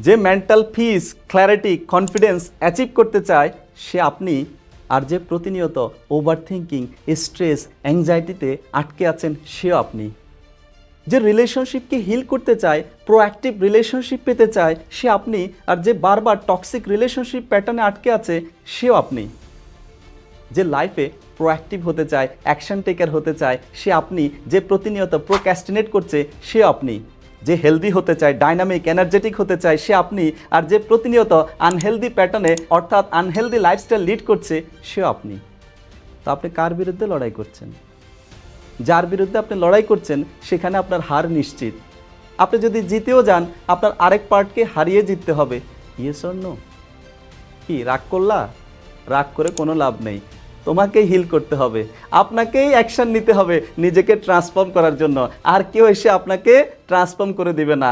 যে mental peace, clarity, confidence achieve করতে চায় সে আপনি। আর যে প্রতিনিয়ত ওভার থিঙ্কিং, স্ট্রেস, অ্যাংজাইটিতে আটকে আছেন সেও আপনি। যে রিলেশনশিপকে হিল করতে চায়, প্রোঅ্যাক্টিভ রিলেশনশিপ পেতে চায় সে আপনি। আর যে বারবার টক্সিক রিলেশনশিপ প্যাটার্নে আটকে আছে সেও আপনি। যে লাইফে প্রোঅ্যাক্টিভ হতে চায়, অ্যাকশন টেকার হতে চায় সে আপনি। যে প্রতিনিয়ত প্রোক্যাস্টিনেট করছে সে আপনি। যে হেলদি হতে চায়, ডাইনামিক, এনার্জেটিক হতে চায় সে আপনি। আর যে প্রতিনিয়ত আনহেলদি প্যাটার্নে অর্থাৎ আনহেলদি লাইফস্টাইল লিড করছে সেও আপনি। তো আপনি কার বিরুদ্ধে লড়াই করছেন? যার বিরুদ্ধে আপনি লড়াই করছেন সেখানে আপনার হার নিশ্চিত। আপনি যদি জিতেও যান আপনার আরেক পার্টকে হারিয়ে জিততে হবে। Yes or no? কি রাগ করলা? রাগ করে কোনো লাভ নেই, তোমাকেই হিল করতে হবে, আপনাকেই অ্যাকশন নিতে হবে নিজেকে ট্রান্সফর্ম করার জন্য। আর কেউ এসে আপনাকে ট্রান্সফর্ম করে দিবে না।